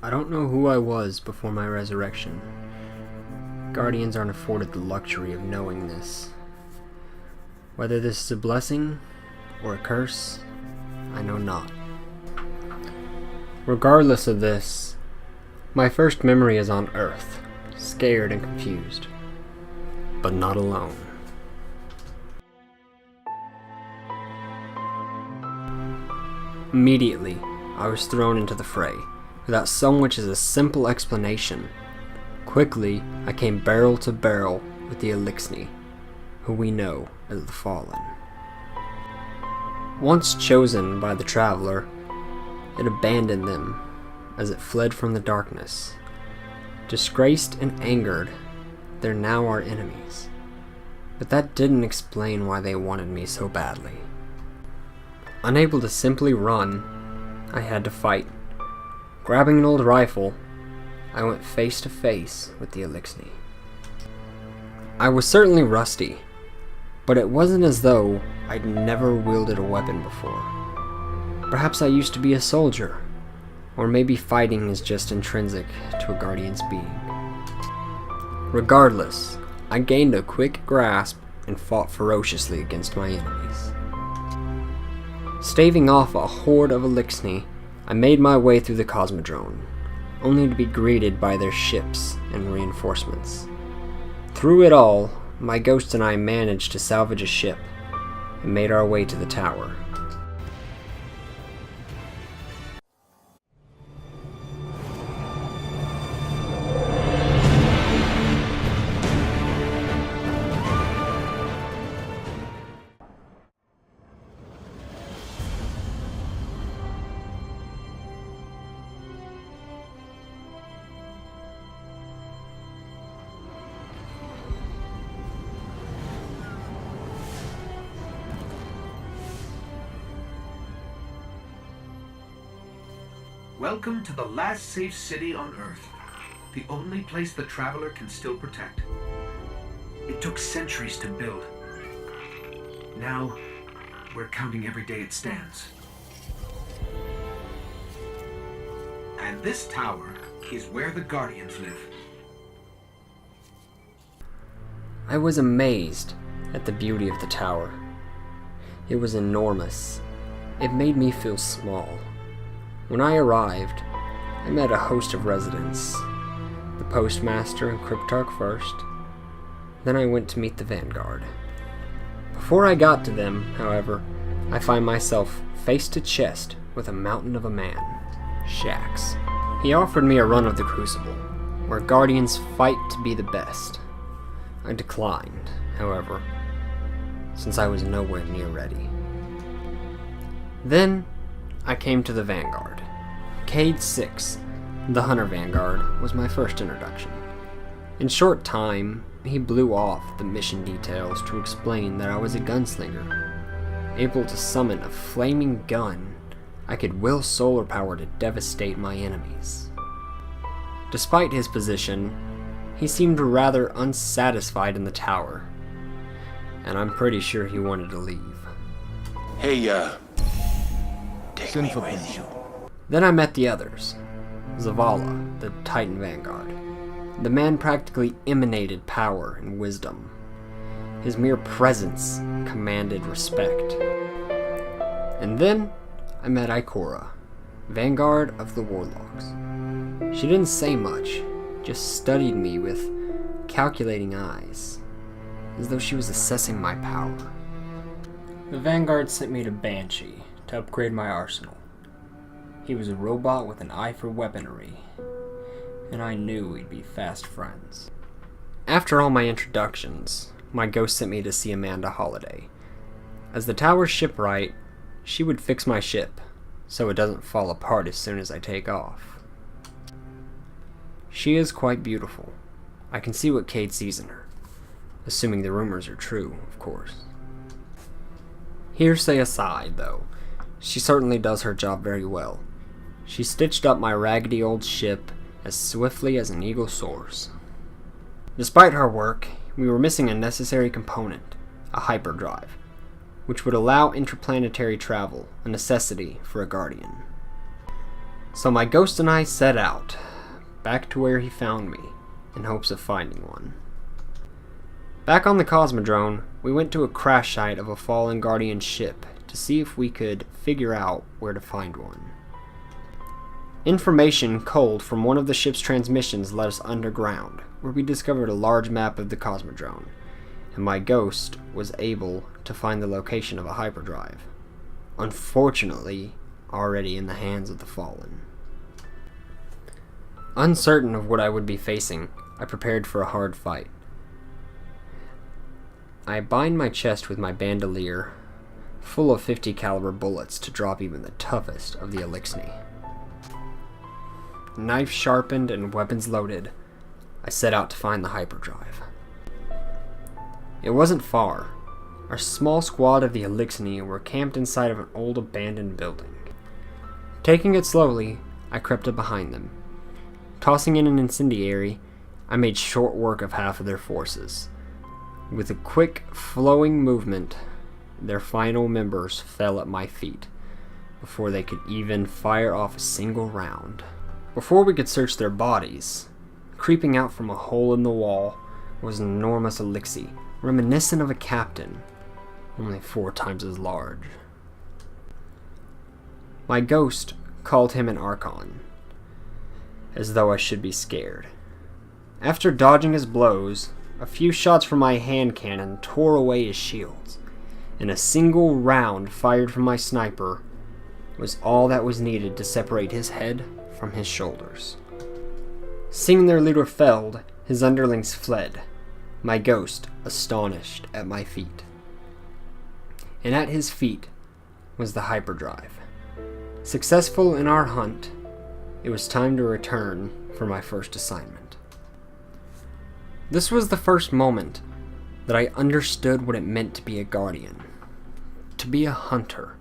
I don't know who I was before my resurrection. Guardians aren't afforded the luxury of knowing this. Whether this is a blessing or a curse, I know not. Regardless of this, my first memory is on Earth, scared and confused, but not alone. Immediately, I was thrown into the fray, without so much as a simple explanation. Quickly, I came barrel to barrel with the Eliksni, who we know as the Fallen. Once chosen by the Traveler, it abandoned them as it fled from the darkness. Disgraced and angered, they're now our enemies. But that didn't explain why they wanted me so badly. Unable to simply run, I had to fight. Grabbing an old rifle, I went face to face with the Eliksni. I was certainly rusty, but it wasn't as though I'd never wielded a weapon before. Perhaps I used to be a soldier, or maybe fighting is just intrinsic to a Guardian's being. Regardless, I gained a quick grasp and fought ferociously against my enemies. Staving off a horde of Eliksni, I made my way through the Cosmodrome, only to be greeted by their ships and reinforcements. Through it all, my ghost and I managed to salvage a ship and made our way to the tower. Welcome to the last safe city on Earth. The only place the Traveler can still protect. It took centuries to build. Now, we're counting every day it stands. And this tower is where the Guardians live. I was amazed at the beauty of the tower. It was enormous. It made me feel small. When I arrived, I met a host of residents. The Postmaster and Cryptarch first. Then I went to meet the Vanguard. Before I got to them, however, I find myself face to chest with a mountain of a man, Shaxx. He offered me a run of the Crucible, where Guardians fight to be the best. I declined, however, since I was nowhere near ready. Then, I came to the Vanguard. Cayde 6, the Hunter Vanguard, was my first introduction. In short time, he blew off the mission details to explain that I was a gunslinger, able to summon a flaming gun I could will solar power to devastate my enemies. Despite his position, he seemed rather unsatisfied in the tower, and I'm pretty sure he wanted to leave. Hey, take me with you. Then I met the others. Zavala, the Titan Vanguard. The man practically emanated power and wisdom. His mere presence commanded respect. And then I met Ikora, Vanguard of the Warlocks. She didn't say much, just studied me with calculating eyes, as though she was assessing my power. The Vanguard sent me to Banshee to upgrade my arsenal. He was a robot with an eye for weaponry, and I knew we'd be fast friends. After all my introductions, my ghost sent me to see Amanda Holliday. As the tower's shipwright, she would fix my ship, so it doesn't fall apart as soon as I take off. She is quite beautiful. I can see what Cayde sees in her, assuming the rumors are true, of course. Hearsay aside, though, she certainly does her job very well. She stitched up my raggedy old ship as swiftly as an eagle soars. Despite her work, we were missing a necessary component, a hyperdrive, which would allow interplanetary travel, a necessity for a Guardian. So my ghost and I set out, back to where he found me, in hopes of finding one. Back on the Cosmodrome, we went to a crash site of a fallen Guardian ship to see if we could figure out where to find one. Information culled from one of the ship's transmissions led us underground, where we discovered a large map of the Cosmodrome, and my ghost was able to find the location of a hyperdrive. Unfortunately, already in the hands of the Fallen. Uncertain of what I would be facing, I prepared for a hard fight. I bind my chest with my bandolier, full of 50 caliber bullets to drop even the toughest of the Eliksni. Knife sharpened and weapons loaded, I set out to find the hyperdrive. It wasn't far. Our small squad of the Eliksni were camped inside of an old abandoned building. Taking it slowly, I crept up behind them. Tossing in an incendiary, I made short work of half of their forces. With a quick, flowing movement, their final members fell at my feet, before they could even fire off a single round. Before we could search their bodies, creeping out from a hole in the wall was an enormous Elixir, reminiscent of a captain, only 4 times as large. My ghost called him an Archon, as though I should be scared. After dodging his blows, a few shots from my hand cannon tore away his shields, and a single round fired from my sniper was all that was needed to separate his head from his shoulders. Seeing their leader felled, his underlings fled, my ghost astonished at my feat. And at his feet was the hyperdrive. Successful in our hunt, it was time to return for my first assignment. This was the first moment that I understood what it meant to be a guardian, to be a hunter.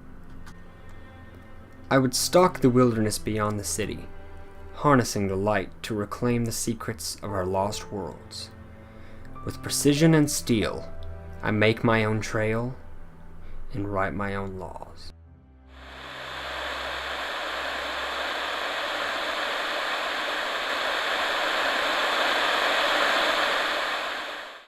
I would stalk the wilderness beyond the city, harnessing the light to reclaim the secrets of our lost worlds. With precision and steel, I make my own trail and write my own laws.